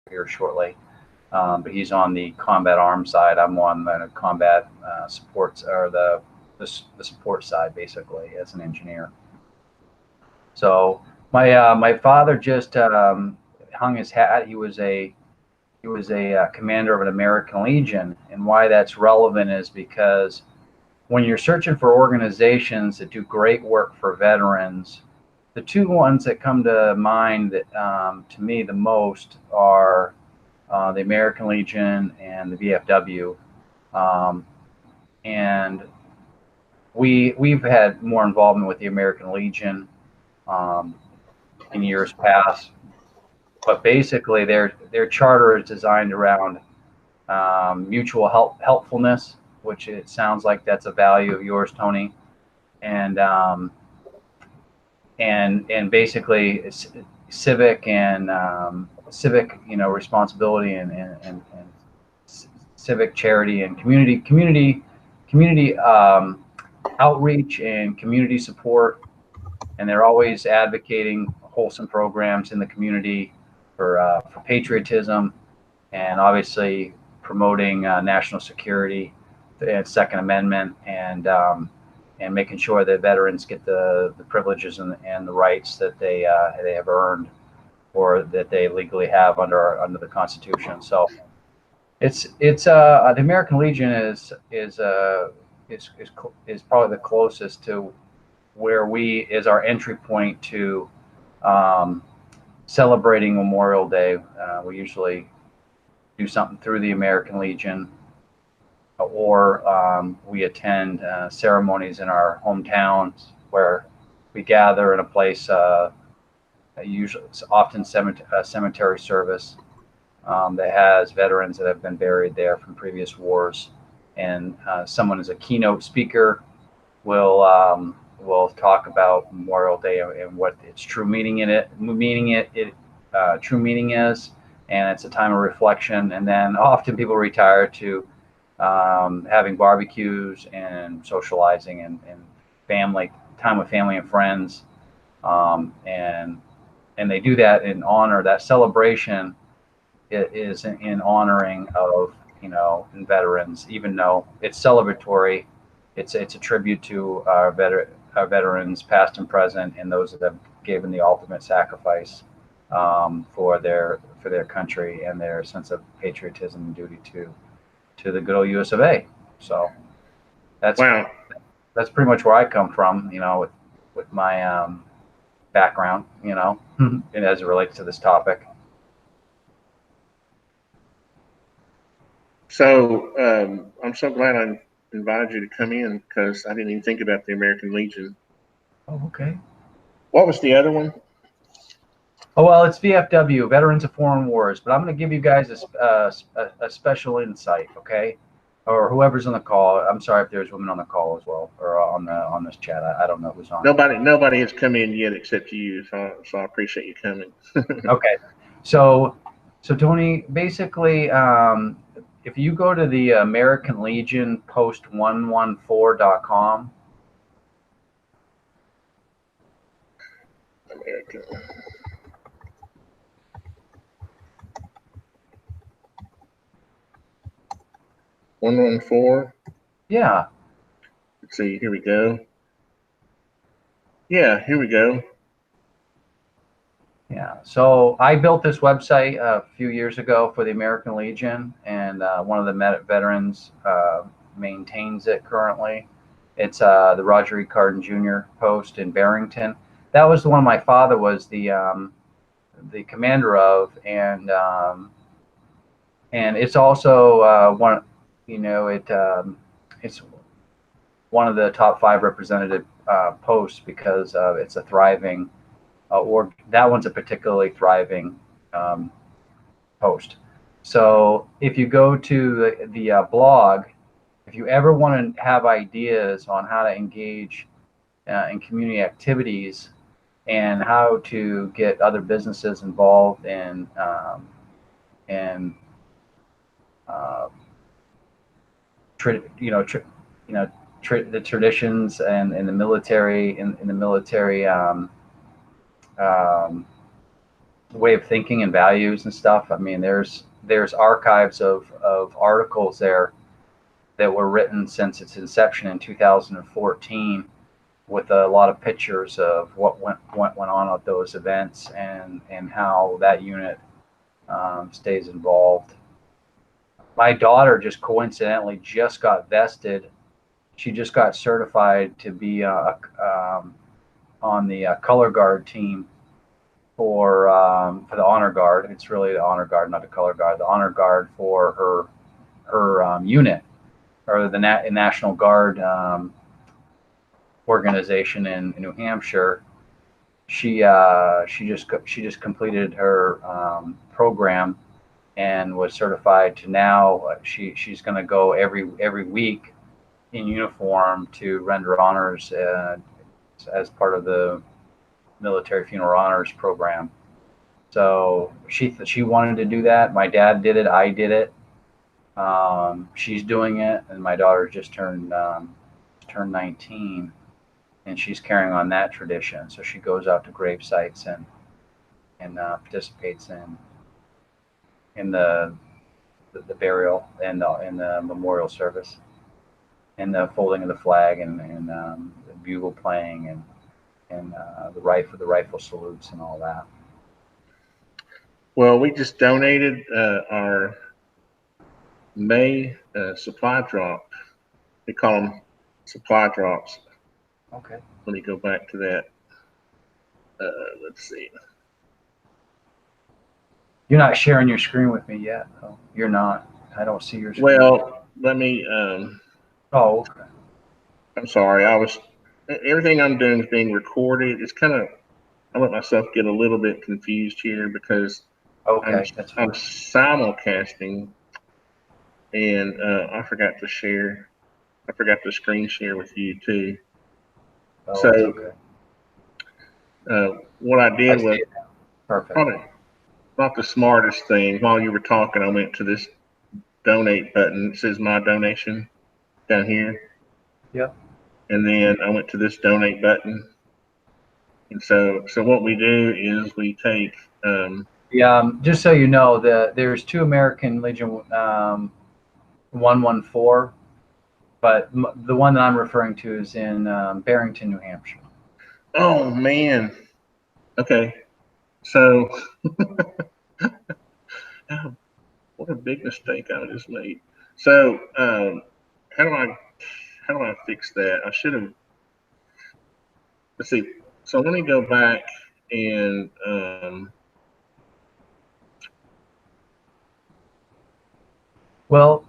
here shortly. But he's on the combat arms side. I'm on the combat supports, or the support side, basically, as an engineer. So my father just hung his hat. He was a commander of an American Legion, and why that's relevant is because when you're searching for organizations that do great work for veterans, the two ones that come to mind to me the most are the American Legion and the VFW. Um, and we've had more involvement with the American Legion um, in years past, but basically their charter is designed around mutual helpfulness, which it sounds like that's a value of yours, Tony, and and basically civic and civic, responsibility and civic charity and community outreach and community support, and they're always advocating wholesome programs in the community for patriotism, and obviously promoting national security and Second Amendment, and making sure that veterans get the privileges and the rights that they have earned or that they legally have under the Constitution. So it's the American Legion is probably the closest to where we is our entry point to um, celebrating Memorial Day. We usually do something through the American Legion, or we attend ceremonies in our hometowns where we gather in a place. Usually, it's often cemetery service that has veterans that have been buried there from previous wars, and someone as a keynote speaker will talk about Memorial Day and what its true true meaning is, and it's a time of reflection. And then often people retire to having barbecues and socializing and family time with family and friends, and they do that in honor. That celebration is in honoring of veterans, even though it's celebratory. It's a tribute to our veterans, past and present, and those that have given the ultimate sacrifice for their country and their sense of patriotism and duty to the good old US of A. So that's Wow. that's pretty much where I come from, with my background, and as it relates to this topic. So I'm so glad I invited you to come in because I didn't even think about the American Legion. Oh, okay. What was the other one? Oh, well, it's VFW, Veterans of Foreign Wars, but I'm going to give you guys a special insight, okay? Or whoever's on the call. I'm sorry if there's women on the call as well, or on this chat. I don't know who's on. Nobody has come in yet except you, so I appreciate you coming. Okay, so Tony, basically, if you go to the American Legion post114.com. American. 114. Yeah. Let's see. Here we go. Yeah, here we go. Yeah, so I built this website a few years ago for the American Legion, and one of the veterans maintains it currently. It's the Roger E. Carden Jr. post in Barrington. That was the one my father was the commander of, and it's also one, it's one of the top 5 representative posts because it's a thriving or that one's a particularly thriving post. So if you go to the blog, if you ever want to have ideas on how to engage in community activities and how to get other businesses involved in uh, the traditions and in the military um, way of thinking and values and stuff. I mean, there's archives of articles there that were written since its inception in 2014, with a lot of pictures of what went on at those events, and how that unit stays involved. My daughter just coincidentally just got vested. She just got certified to be on the color guard team for the honor guard. It's really the honor guard, not the color guard. The honor guard for her unit, or the National Guard organization in New Hampshire. She just completed her program and was certified to now she's going to go every week in uniform to render honors as part of the military funeral honors program. So she wanted to do that. My dad did it. I did it. She's doing it, and my daughter just turned 19, and she's carrying on that tradition. So she goes out to grave sites and participates in the burial and the memorial service, and the folding of the flag, and the bugle playing, and the rifle salutes and all that. Well, we just donated our May supply drop. We call them supply drops. Okay. Let me go back to that. Let's see. You're not sharing your screen with me yet, though. You're not. I don't see your screen. Well, let me. Oh, okay. I'm sorry. Everything I'm doing is being recorded. It's kind of. I let myself get a little bit confused here because Okay, I'm simulcasting, and I forgot to share. I forgot to screen share with you too. Oh, So, okay. What I did was perfect. probably not the smartest thing. While you were talking, I went to this donate button. It says my donation down here. Yep. And then I went to this donate button. And so what we do is we take. Just so you know, there's two American Legion 114, but the one that I'm referring to is in Barrington, New Hampshire. Oh man. Okay. So what a big mistake I just made. So how do I fix that? I should have. Let's see. So let me go back and well,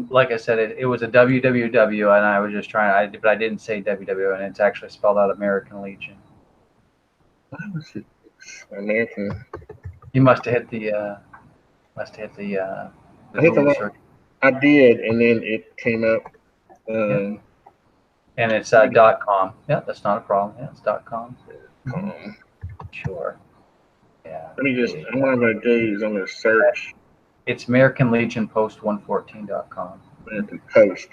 like I said, it was a www, and I was just trying, but I didn't say www, and it's actually spelled out American Legion. why was it American? You must have hit the Google search. I did, and then it came up. Yeah. And it's .com. Yeah, that's not a problem. Yeah, it's .com. Sure. Yeah. Let me just. What I'm going to do is I'm going to search. It's American Legion Post 114.com. American Post.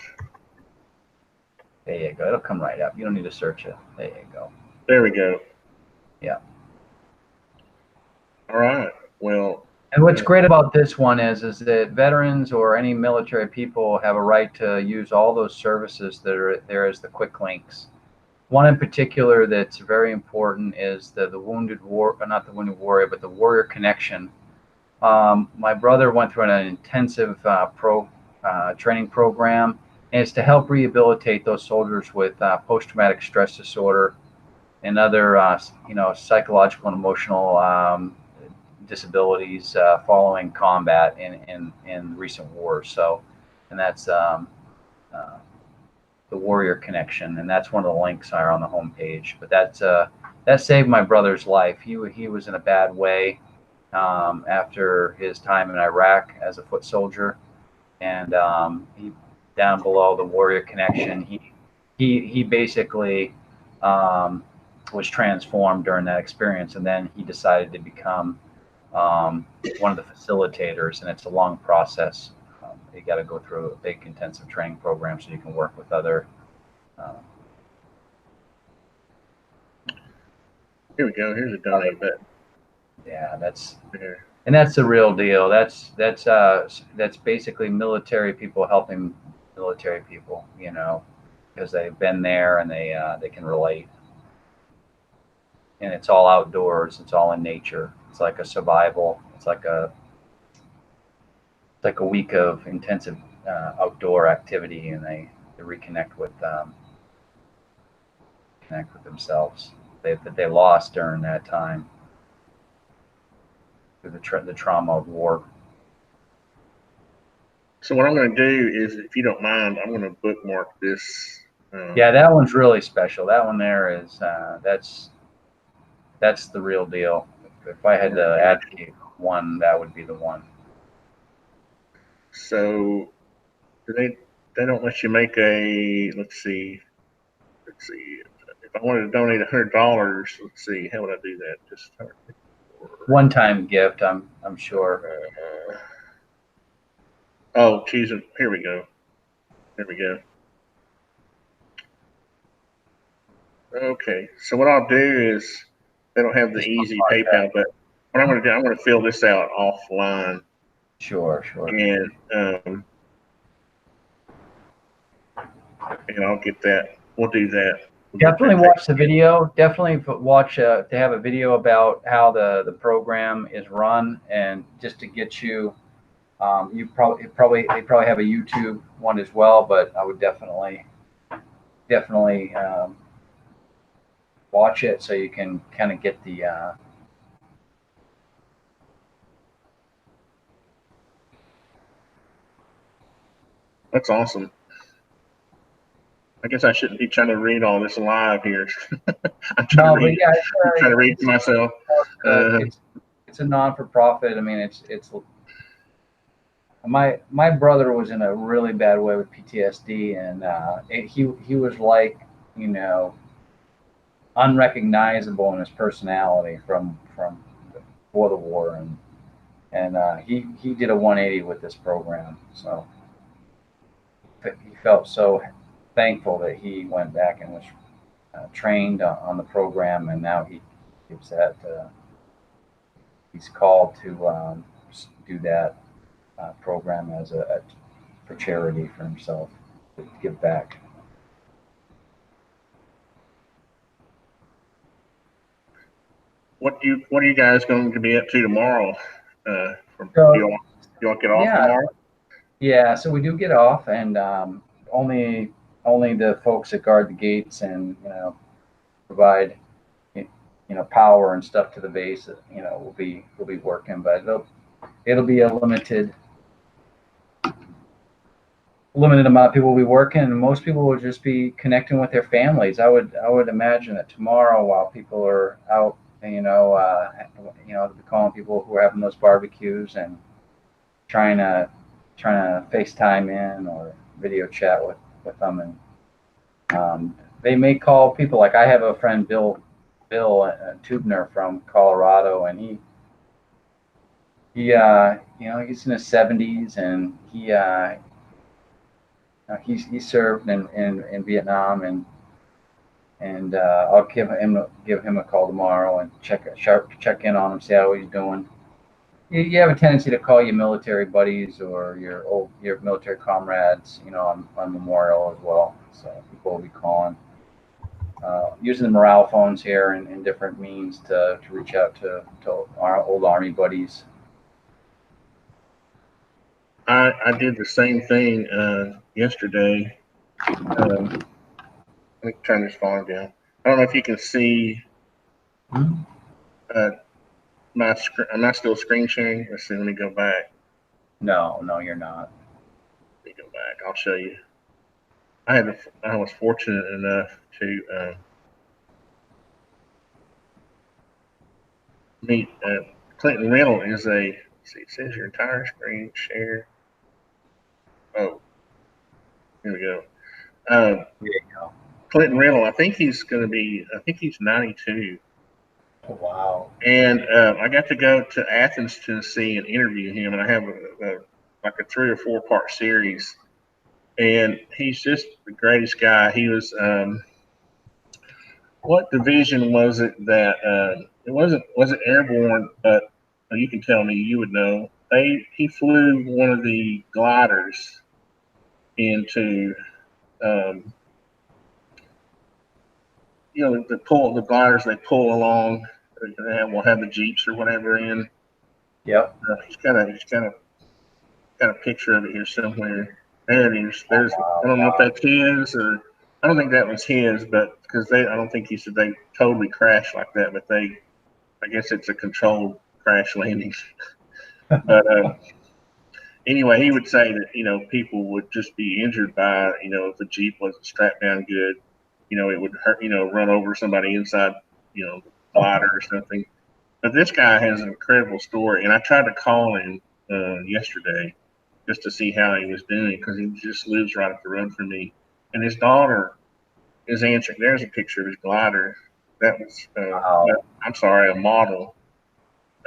There you go. It'll come right up. You don't need to search it. There you go. There we go. Yeah. All right. Well. And what's great about this one is that veterans or any military people have a right to use all those services that are there as the quick links. One in particular that's very important is the Wounded War, not the Wounded Warrior, but the Warrior Connection. My brother went through an intensive training program, and it's to help rehabilitate those soldiers with post-traumatic stress disorder and other, psychological and emotional disabilities following combat in recent wars. So, and that's the Warrior Connection, and that's one of the links are on the homepage. But that saved my brother's life. He was in a bad way after his time in Iraq as a foot soldier, and he down below the Warrior Connection. He basically was transformed during that experience, and then he decided to become one of the facilitators, and it's a long process. You got to go through a big intensive training program so you can work with other. Here we go. Here's a donate button. Yeah, that's Yeah. and that's the real deal. That's basically military people helping military people, you know, because they've been there and they can relate. And it's all outdoors. It's all in nature. It's like a survival. It's like a week of intensive outdoor activity, and they reconnect with connect with themselves. That they lost during that time through the trauma of war. So what I'm going to do is, if you don't mind, I'm going to bookmark this. Yeah, that one's really special. That one there is that's the real deal. If I had to advocate one, that would be the one. So do they don't let you make a, let's see. If I wanted to donate $100, let's see, how would I do that? Just start. One-time gift, I'm sure. Oh, choose it. Here we go. There we go. Okay. So what I'll do is, they don't have the Just easy bookmark that. PayPal, but what I'm going to do, I'm going to fill this out offline, Sure, sure. and and I'll get that. We'll do that. We'll get Definitely that watch the taken. video. Definitely watch. They have a video about how the program is run, and just to get you, they probably have a YouTube one as well. But I would definitely watch it so you can kind of get the. That's awesome. I guess I shouldn't be trying to read all this live here. I'm trying to No, but read. yeah, I'm trying to read to myself. Uh, it's a non-for-profit. I mean, it's my brother was in a really bad way with PTSD, and he was like, you know, unrecognizable in his personality from before the war, and he did a 180 with this program. So he felt so thankful that he went back and was trained on the program, and now he gives that. He's called to do that program as for charity for himself to give back. what are you guys going to be up to tomorrow? From So you all get off yeah, tomorrow? yeah. So we do get off, and only the folks that guard the gates and provide power and stuff to the base. Will be working, but it'll be a limited amount of people will be working, and most people will just be connecting with their families. I would imagine that tomorrow, while people are out, they'll be calling people who are having those barbecues and trying to FaceTime in or video chat with them, and they may call people. Like I have a friend, Bill Tubner from Colorado, and he's in his 70s, and he served in Vietnam, and I'll give him a call tomorrow and check in on him, see how he's doing. You have a tendency to call your military buddies or your military comrades, on Memorial as well. So people will be calling, using the morale phones here and different means to reach out to our old Army buddies. I did the same thing yesterday. Let me turn this volume down. I don't know if you can see Hmm? uh, my screen. Am I still screen sharing? Let's see. Let me go back. No, you're not. Let me go back. I'll show you. I was fortunate enough to meet Clinton Reynolds. Is a, let's see, it says your entire screen share. Oh, here we go. There you go. Clinton Reynolds. I think he's going to be. I think he's 92. Oh, wow. And I got to go to Athens, Tennessee, and interview him. And I have like a 3 or 4 part series. And he's just the greatest guy. He was, what division was it that wasn't airborne, but you can tell me, you would know. He flew one of the gliders into, um, the gliders they pull along. We'll have the Jeeps or whatever in. Yep. Got a picture of it here somewhere. There it is. There's. Wow, I don't know if wow. that's his, or I don't think that was his, but because I don't think he said they totally crashed like that, but I guess it's a controlled crash landing. But anyway, he would say that people would just be injured by if the Jeep wasn't strapped down good, it would hurt, run over somebody inside, glider or something. But this guy has an incredible story, and I tried to call him yesterday just to see how he was doing because he just lives right up the road from me. And his daughter is answering. There's a picture of his glider. That was, Wow. I'm sorry, a model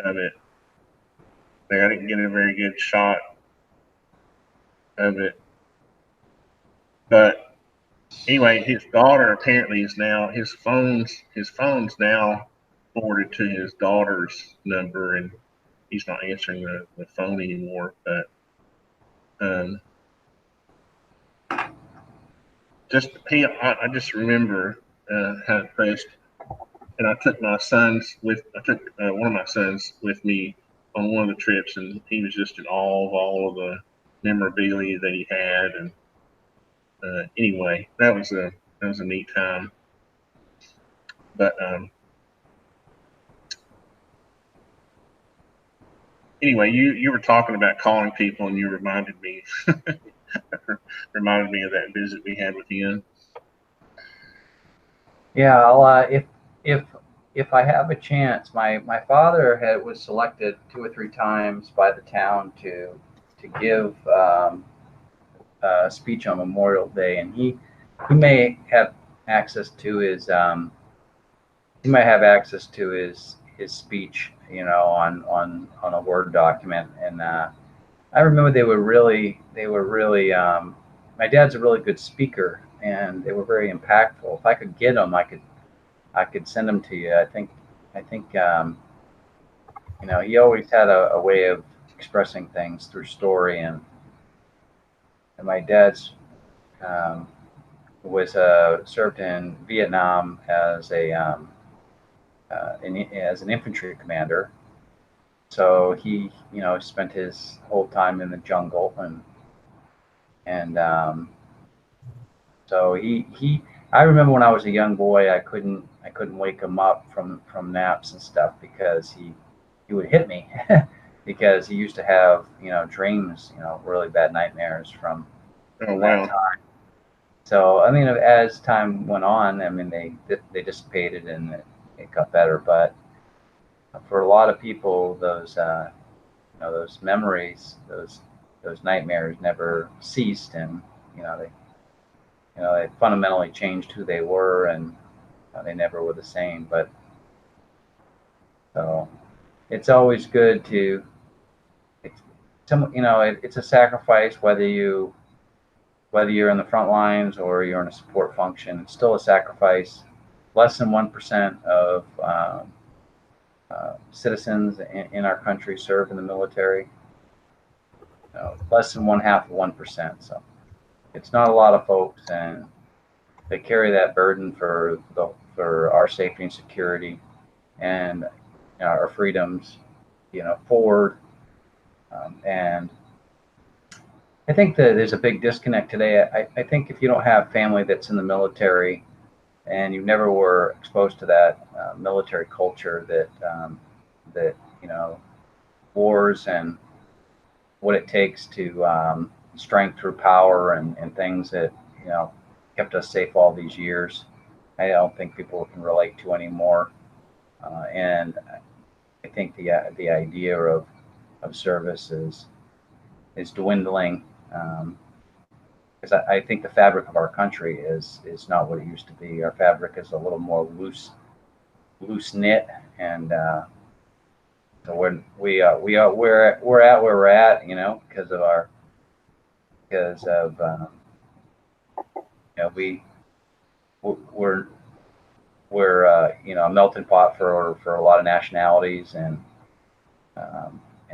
of it. I didn't get a very good shot of it. But anyway, his daughter apparently is now his phone's now forwarded to his daughter's number, and he's not answering the phone anymore. But I just remember how impressed. And I took one of my sons with me on one of the trips, and he was just in awe of all of the memorabilia that he had. And anyway, that was a neat time. But anyway, you were talking about calling people, and you reminded me of that visit we had with Ian. Yeah, if if I have a chance, my father was selected 2 or 3 times by the town to give a speech on Memorial Day, and he may have access to his his speech, on a Word document. And I remember they were really my dad's a really good speaker, and they were very impactful. If I could get them, I could send them to you. I think he always had a way of expressing things through story. And my dad's um, was served in Vietnam as as an infantry commander. So he spent his whole time in the jungle. And so he I remember when I was a young boy, I couldn't wake him up from naps and stuff because he would hit me because he used to have dreams, really bad nightmares Oh from that wow! time. So I mean, as time went on, I mean they dissipated and it got better. But for a lot of people, those memories, those nightmares never ceased, and they they fundamentally changed who they were, and they never were the same. But so it's always good to it's it's a sacrifice whether you're in the front lines or you're in a support function. It's still a sacrifice. Less than 1% of citizens in our country serve in the military. Less than 1/2 of 1%. So it's not a lot of folks, and they carry that burden for our safety and security and our freedoms, forward. And I think that there's a big disconnect today. I think if you don't have family that's in the military and you never were exposed to that military culture, that wars and what it takes to strength through power and things that kept us safe all these years, I don't think people can relate to anymore. And I think the idea of service is dwindling, because I think the fabric of our country is not what it used to be. Our fabric is a little more loose knit, and so we're at where we're at, because of we we're we're you know, a melting pot for a lot of nationalities, and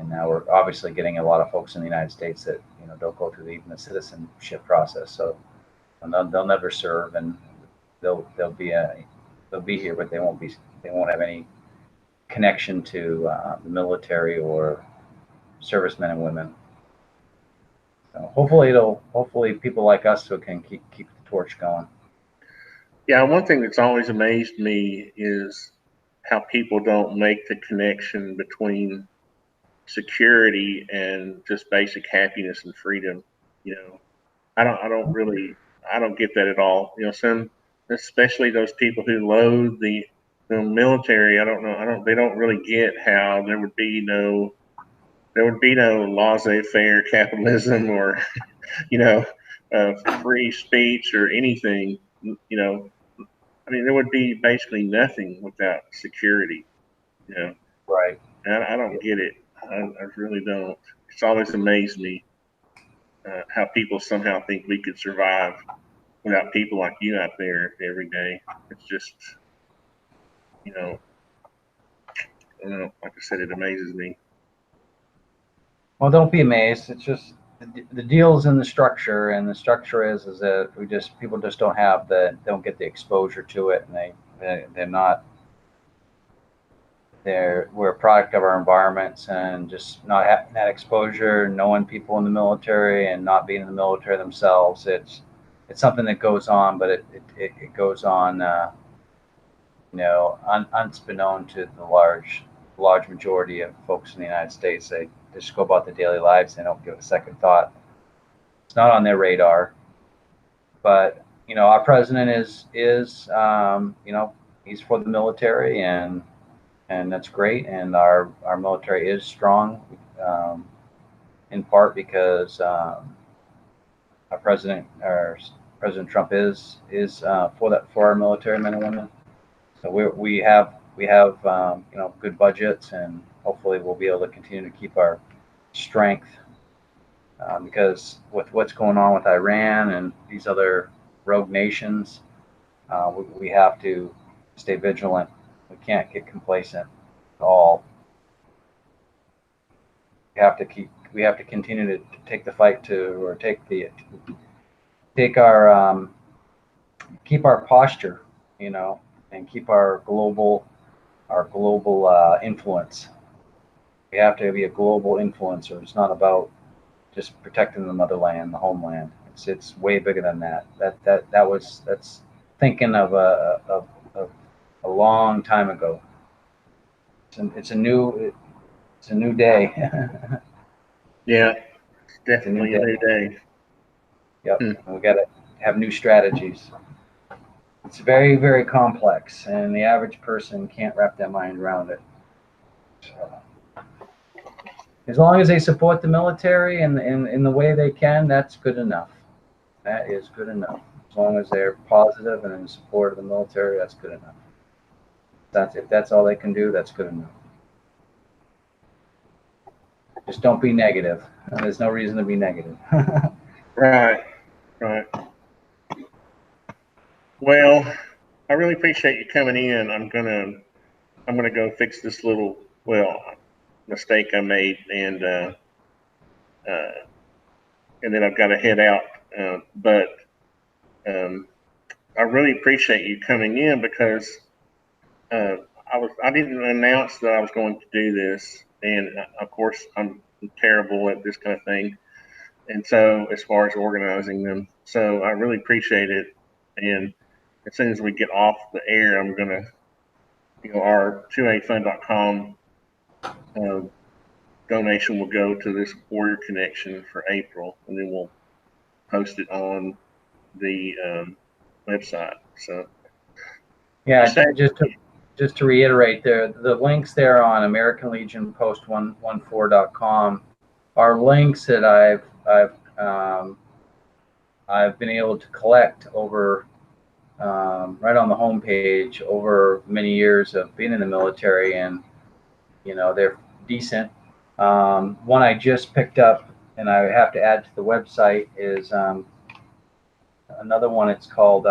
now we're obviously getting a lot of folks in the United States that, you know, don't go through even the citizenship process. So they'll never serve, and they'll be here, but they won't have any connection to the military or servicemen and women. So hopefully people like us who can keep the torch going. Yeah, one thing that's always amazed me is how people don't make the connection between security and just basic happiness and freedom. You know, I don't get that at all. You know, especially those people who loathe the military. They don't really get how there would be no laissez-faire capitalism or, you know, free speech or anything. You know, I mean, there would be basically nothing without security. You know, Right. and I don't get it. I really don't. It's always amazed me how people somehow think we could survive without people like you out there every day. It's just, you know, I don't know. Like I said, it amazes me. Well, don't be amazed. It's just the deal's in the structure, and the structure is that people just don't get the exposure to it, and they're not we're a product of our environments, and just not having that exposure, knowing people in the military and not being in the military themselves. It's something that goes on, but it goes on, you know, unbeknown to the large majority of folks in the United States. They just go about their daily lives. They don't give it a second thought. It's not on their radar. But you know, our president is you know, he's for the military, and that's great. And our military is strong, in part because our President Trump is for our military men and women. So we have you know, good budgets, and hopefully we'll be able to continue to keep our strength, because with what's going on with Iran and these other rogue nations, we have to stay vigilant. We can't get complacent at all. We have to continue to take the fight keep our posture, you know, and keep our global influence. We have to be a global influencer. It's not about just protecting the motherland, the homeland. It's way bigger than that. That's thinking of a long time ago. It's a new day. Yeah, it's definitely a new day. Yep. We got to have new strategies. It's very, very complex, and the average person can't wrap their mind around it. So, as long as they support the military in the way they can, that's good enough. That is good enough. As long as they're positive and in support of the military, that's good enough. If that's all they can do, that's good enough. Just don't be negative. There's no reason to be negative. Right. Well, I really appreciate you coming in. I'm gonna go fix this little mistake I made, and then I've got to head out. But I really appreciate you coming in because I didn't announce that I was going to do this, and of course I'm terrible at this kind of thing. And so, as far as organizing them, so I really appreciate it. And as soon as we get off the air, I'm gonna, our 2afund.com donation will go to this Warrior Connection for April, and then we'll post it on the website. So, yeah, just to reiterate, the links there on American Legion Post 114.com are links that I've been able to collect over right on the homepage over many years of being in the military, and you know, they're decent. One I just picked up and I have to add to the website is another one. It's called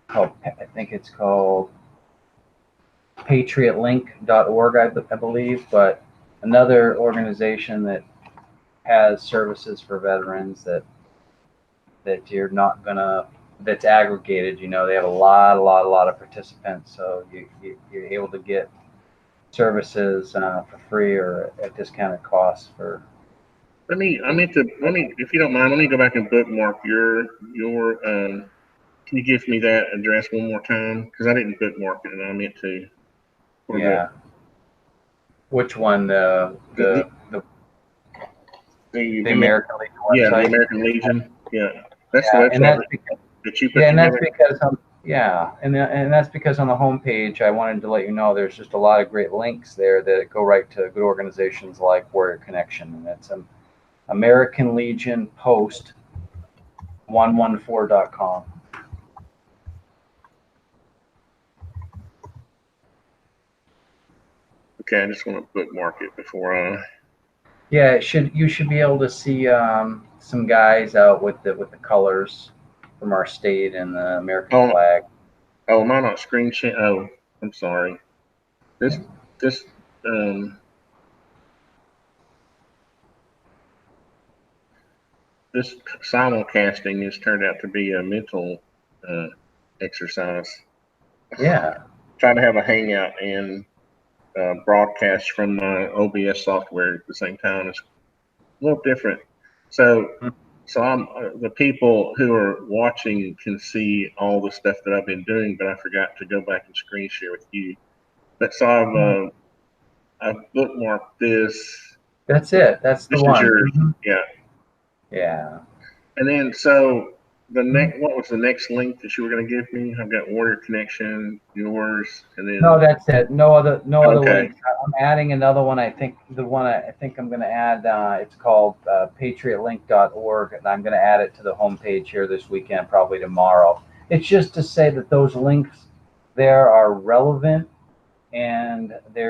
I think it's called patriotlink.org, I believe, but another organization that has services for veterans that you're not gonna that's aggregated. You know, they have a lot of participants, so you're able to get services for free or at discounted costs for. Let me, if you don't mind, let me go back and bookmark can you give me that address one more time? Because I didn't bookmark it and I meant to. For Yeah. Which one? the, The American Legion yeah, the website. American Legion. Yeah, that's the Yeah, and website that's because, that you put yeah, and that's together. because and that's because on the homepage I wanted to let you know there's just a lot of great links there that go right to good organizations like Warrior Connection, and it's American Legion Post 114.com. Okay, I just want to bookmark it before I. Yeah, you should be able to see some guys out with the colors from our state and the American Oh, flag. oh, am I not screen share? Oh, I'm sorry. This, this, um, this simulcasting has turned out to be a mental uh, exercise. Yeah. Trying to have a hangout and broadcast from my OBS software at the same time is a little different. So, I'm the people who are watching can see all the stuff that I've been doing, but I forgot to go back and screen share with you. But so I've bookmarked this. That's it. That's the This is one. yours, yeah. Yeah. And then so the Mhm. next, what was the next link that you were going to give me? I've got Warrior Connection, yours, and No, then that's it. No other okay, links. I'm adding another one. I think the one I think I'm going to add. It's called patriotlink.org, and I'm going to add it to the homepage here this weekend, probably tomorrow. It's just to say that those links there are relevant, and they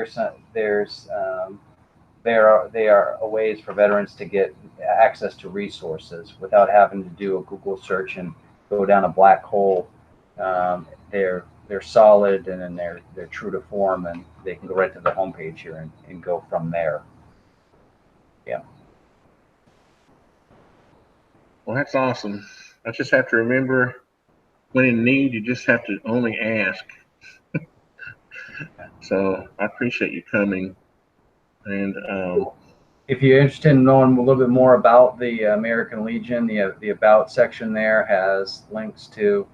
are ways for veterans to get access to resources without having to do a Google search and go down a black hole. They're solid and then they're true to form, and they can go right to the homepage here and go from there. Yeah. well that's awesome. I just have to remember when in need, you just have to only ask. So I appreciate you coming, and If you're interested in knowing a little bit more about the American Legion, the about section there has links to,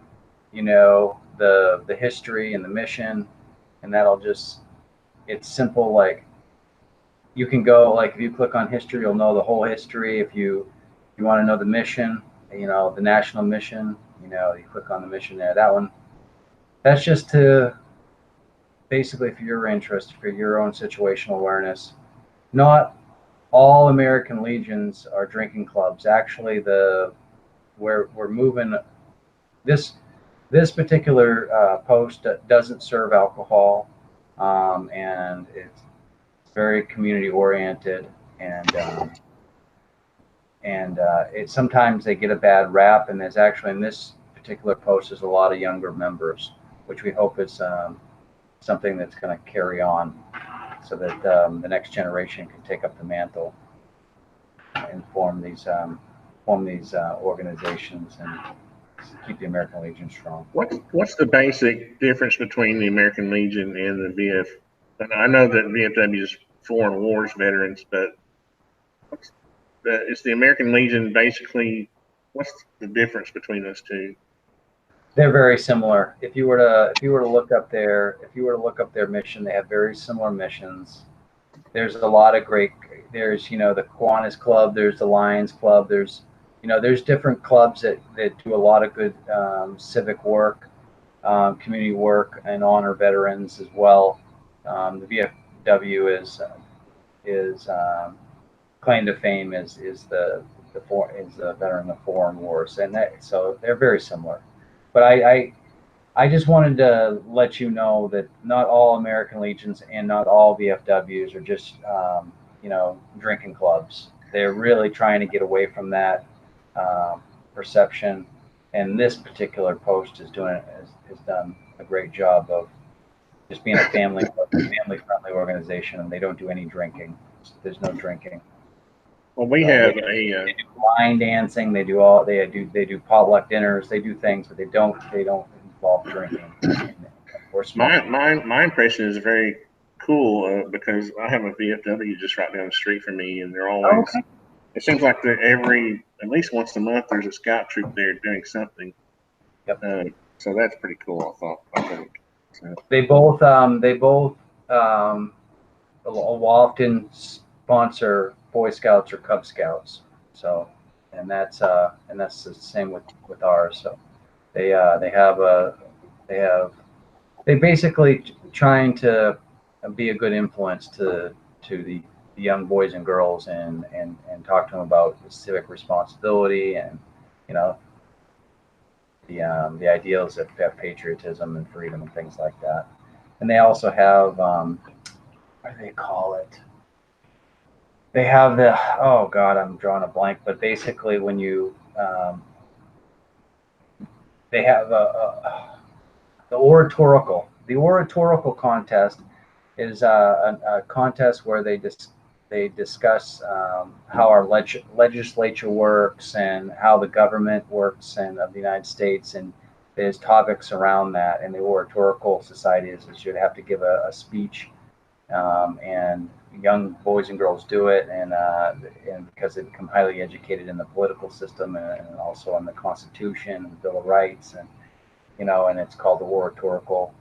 the history and the mission, and that'll just it's simple. Like you can go like if you click on history, you'll know the whole history. If you want to know the mission, the national mission, you click on the mission there. That's just to basically for your interest, for your own situational awareness. Not all American Legions are drinking clubs. Actually, we're moving this this particular post doesn't serve alcohol, and it's very community oriented, and it sometimes they get a bad rap. And there's actually in this particular post there's a lot of younger members, which we hope is something that's going to carry on, so that the next generation can take up the mantle and form these organizations and keep the American Legion strong. what's the basic difference between the American Legion and the VF? And I know that VFW is foreign wars veterans, but is the American Legion basically what's the difference between those two? They're very similar. If you were to look up their mission, they have very similar missions. There's a lot of great. There's the Kiwanis Club. There's the Lions Club. There's different clubs that do a lot of good civic work, community work, and honor veterans as well. The VFW is claim to fame is the veteran of foreign wars, and so they're very similar. But I just wanted to let you know that not all American Legions and not all VFWs are just drinking clubs. They're really trying to get away from that perception, and this particular post is doing it has done a great job of just being a family-friendly organization, and they don't do any drinking. There's no drinking. Well, we So have they do line dancing. They do potluck dinners. They do things, but they don't involve drinking or smoking. my impression is very cool because I have a VFW just right down the street from me, and they're Oh, always. okay. It seems like at least once a month, there's a scout troop there doing something. Yep. So that's pretty cool. I think. So. They both will often sponsor Boy Scouts or Cub Scouts. So, and that's the same with ours. So they have they basically trying to be a good influence to the young boys and girls and talk to them about civic responsibility and you know the ideals of patriotism and freedom and things like that. And they also have what do they call it? They have the oh god, I'm drawing a blank, but basically when you they have the oratorical contest is a contest where they discuss how our legislature works and how the government works and of the United States, and there's topics around that. And the oratorical society is you'd have to give a speech, and young boys and girls do it, and because they become highly educated in the political system and also in the Constitution and the Bill of Rights, and and it's called the oratorical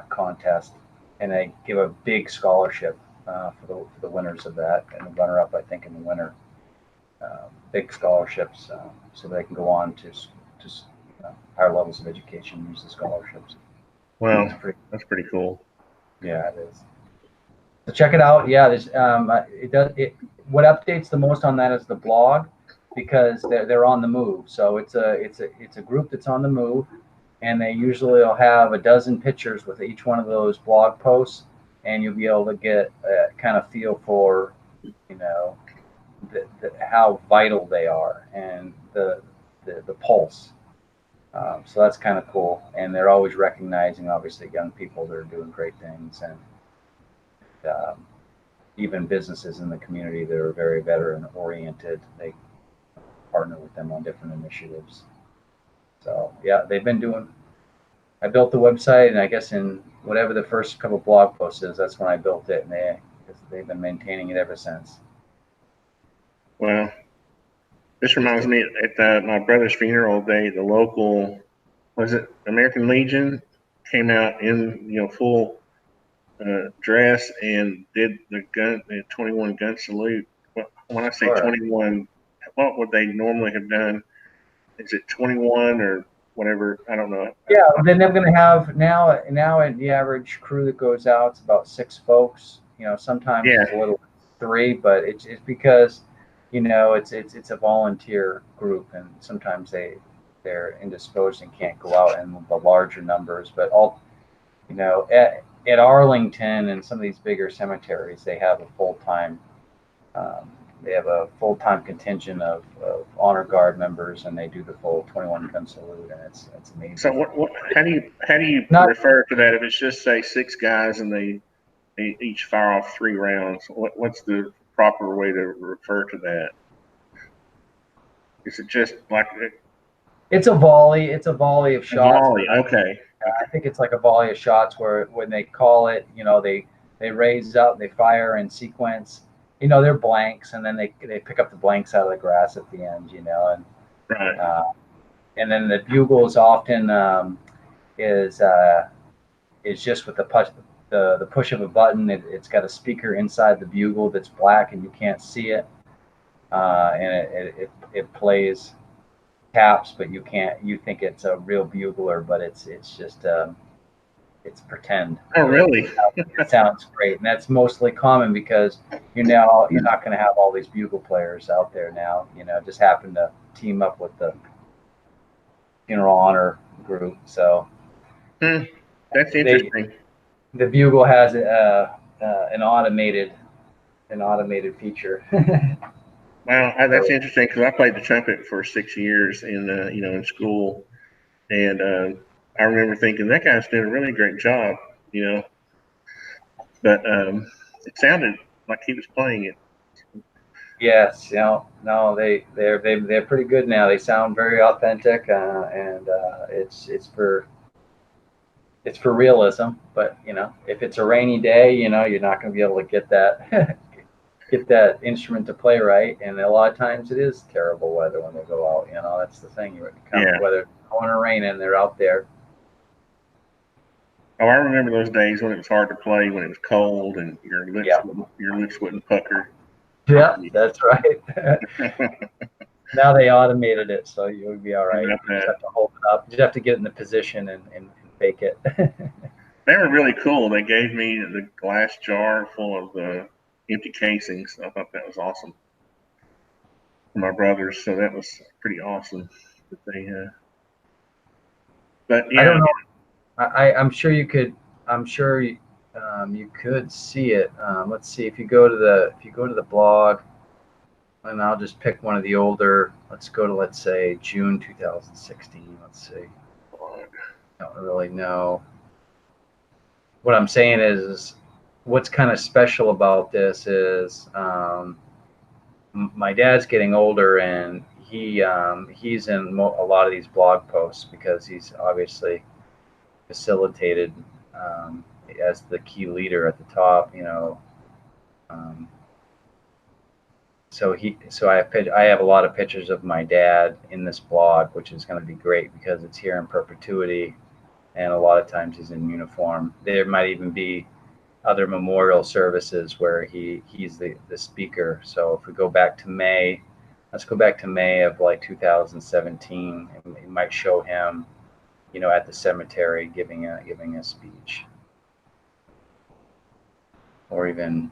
contest, and they give a big scholarship for the winners of that, and the runner-up, I think, in the winner, big scholarships, so they can go on to higher levels of education and use the scholarships. Well, that's pretty cool. Yeah, it is. So check it out. Yeah, there's what updates the most on that is the blog, because they're on the move. So it's a group that's on the move, and they usually will have a dozen pictures with each one of those blog posts, and you'll be able to get a kind of feel for how vital they are and the pulse. So that's kind of cool, and they're always recognizing obviously young people that are doing great things, and even businesses in the community that are very veteran oriented. They partner with them on different initiatives. So yeah, they've been doing. I built the website, and I guess in whatever the first couple blog posts is, that's when I built it, and they've been maintaining it ever since. Well, this reminds me at my brother's funeral day, the local, was it American Legion, came out in full dress and did the 21 gun salute. When I say 21, what would they normally have done? Is it 21 or whatever? I don't know. Yeah, then they're going to have now at the average crew that goes out, it's about 6 folks. Sometimes it's a little 3, but it's because it's a volunteer group, and sometimes they're indisposed and can't go out in the larger numbers. But at Arlington and some of these bigger cemeteries, they have a full-time contingent of honor guard members, and they do the full 21 gun salute, and it's amazing. So how do you refer to that if it's just say 6 guys and they each fire off 3 rounds? What's the proper way to refer to that? Is it just like it's a volley? It's a volley of shots. Volley, okay. I think it's like a volley of shots where when they call it, they raise up, they fire in sequence. They're blanks, and then they pick up the blanks out of the grass at the end. And right. And then the bugle is often is just with the push of a button. It's got a speaker inside the bugle that's black, and you can't see it, and it plays taps, but you can't. You think it's a real bugler, but it's just it's pretend. Oh, really? It sounds great, and that's mostly common because you're not going to have all these bugle players out there now. Just happen to team up with the funeral honor group. So that's interesting. The bugle has an automated feature. Wow, that's interesting because I played the trumpet for 6 years in school, and I remember thinking that guy's doing a really great job, you know. But it sounded like he was playing it. Yes, no, they're pretty good now. They sound very authentic, and it's for realism. But if it's a rainy day, you're not going to be able to get that get that instrument to play right. And a lot of times it is terrible weather when they go out. That's the thing. Yeah. Whether it's snowing or raining, they're out there. Oh, I remember those days when it was hard to play, when it was cold and Yeah, your lips wouldn't pucker. yeah, that's right. Now they automated it, so you'll be all right. You just have to hold it up. You just have to get in the position and bake it. They were really cool. They gave me the glass jar full of empty casings. I thought that was awesome for my brothers. So that was pretty awesome that they. But yeah, I don't know. I'm sure you could. I'm sure you could see it. Let's see if you go to the blog, and I'll just pick one of the older. Let's go to, let's say, June 2016. Let's see. I don't really know. What I'm saying is what's kind of special about this is my dad's getting older, and he's in a lot of these blog posts because he's obviously facilitated as the key leader at the top. Um, so I have a lot of pictures of my dad in this blog, which is going to be great because it's here in perpetuity, and a lot of times he's in uniform. There might even be other memorial services where he's the speaker. So if we go back to May, let's go back to May of like 2017, and it might show him, at the cemetery giving a speech, or even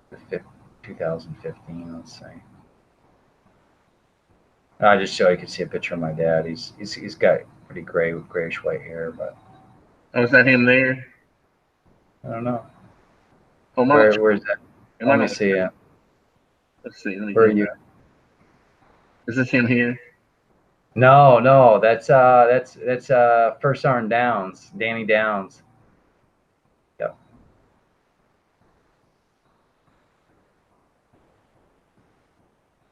the 2015. Let's say. I just so you can see a picture of my dad. He's got pretty grayish white hair, but. Oh, is that him there? I don't know. Oh, Where's that? Let me see. Let's see. Where are you? Is this him here? No, that's First Arm Downs, Danny Downs. Yep.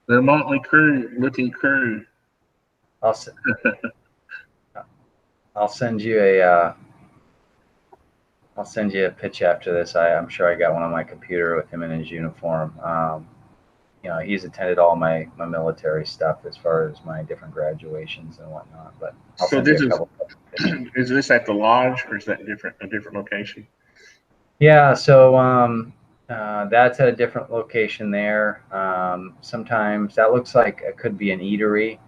The motley crew, looking crew. I'll send you a pitch after this. I'm sure I got one on my computer with him in his uniform. He's attended all my military stuff as far as my different graduations and whatnot. But I'll send you a couple. Is this at the lodge, or is that a different location? Yeah, so that's at a different location there. Sometimes that looks like it could be an eatery.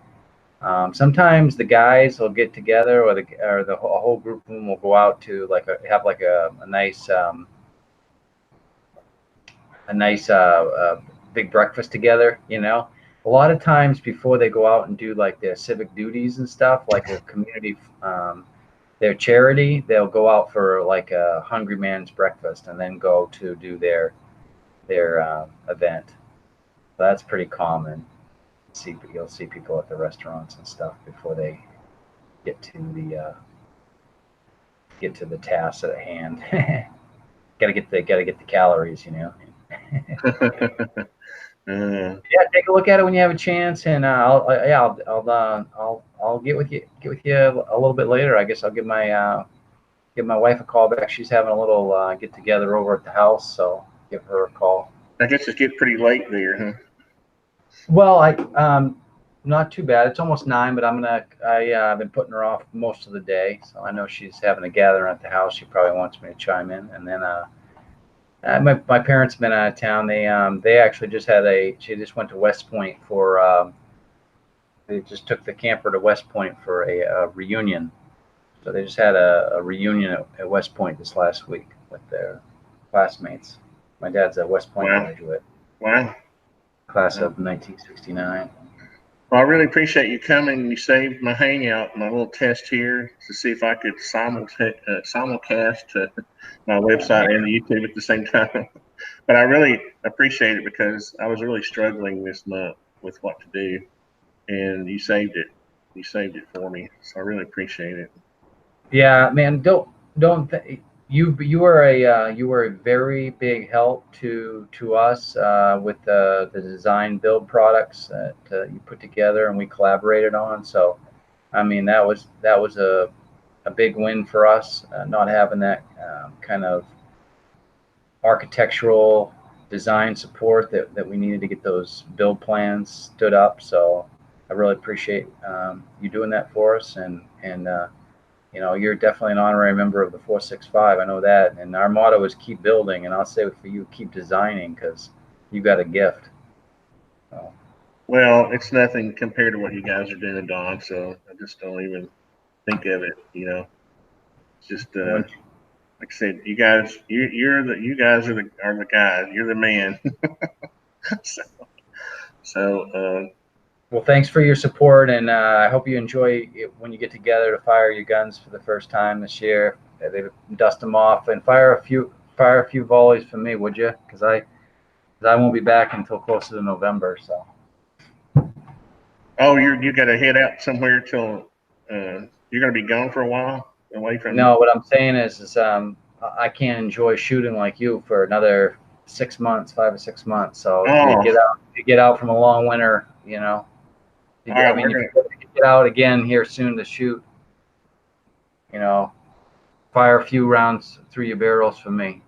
Sometimes the guys will get together, or the whole group of them will go out to have a nice big breakfast together. A lot of times before they go out and do like their civic duties and stuff, like a community, their charity, they'll go out for like a hungry man's breakfast and then go to do their event. So that's pretty common. You'll see people at the restaurants and stuff before they get to the task at hand. gotta get the calories. Yeah, take a look at it when you have a chance, and I'll get with you a little bit later. I guess I'll give my wife a call back. She's having a little get together over at the house, so give her a call. I guess it's getting pretty late there, huh? Well, not too bad. It's almost 9, but I've been putting her off most of the day, so I know she's having a gathering at the house. She probably wants me to chime in, and then my parents have been out of town. They actually she just went to West Point for they just took the camper to West Point for a reunion. So they just had a reunion at West Point this last week with their classmates. My dad's a West Point graduate. Wow. Class of 1969. Well, I really appreciate you coming. You saved my hangout, my little test here, to see if I could simulcast to my website and the YouTube at the same time. But I really appreciate it because I was really struggling this month with what to do, and you saved it. You saved it for me, so I really appreciate it. Yeah, man, don't you were a very big help to us with the design build products that you put together and we collaborated on. So, I mean, that was a big win for us, not having that kind of architectural design support that we needed to get those build plans stood up. So, I really appreciate you doing that for us, and you know, you're definitely an honorary member of the 465. I know that. And our motto is keep building. And I'll say for you, keep designing because you got a gift. So, Well, it's nothing compared to what you guys are doing, Don. So I just don't even think of it. It's just when, like I said, you guys are the guys. You're the man. so, so well, thanks for your support. And I hope you enjoy it when you get together to fire your guns for the first time this year. They dust them off and fire a few volleys for me, would you? Because I won't be back until closer to November. So. oh, you got to head out somewhere till you're going to be gone for a while away from. No, what I'm saying is I can't enjoy shooting like you for another 6 months, 5 or 6 months. So Oh, you get out from a long winter, you know. all I right. mean, if you get out again here soon to shoot, you know, fire a few rounds through your barrels for me.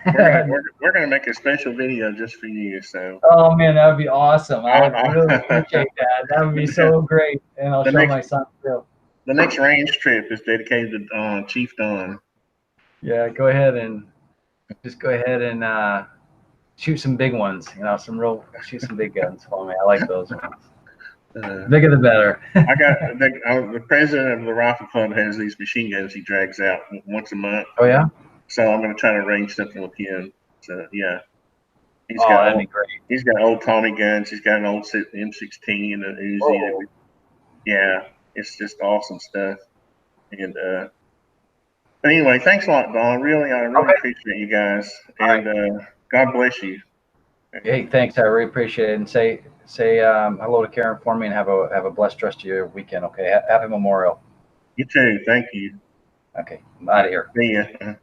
We're gonna make a special video just for you. So Oh man, that would be awesome. I would really I, appreciate that. That would be so great, and I'll the show next my son too. the next range trip is dedicated to Chief Don. Yeah, go ahead and shoot some big ones. You know, shoot some big guns for me. I like those ones. Uh, Bigger the better. I got the president of the rifle club has these machine guns he drags out once a month. Oh yeah. So I'm gonna try to arrange something with him. So yeah, he's Oh, got that'd old be great. he's got old Tommy guns. He's got an old M16 and an Uzi. Whoa. Yeah, it's just awesome stuff. And but anyway, thanks a lot, Don. I really Okay. appreciate you guys, All right. and God bless you. Hey, thanks. I really appreciate it. And say hello to Karen for me, and have a blessed rest of your weekend. Okay. Happy Memorial. You too. Thank you. Okay. I'm out of here. See ya.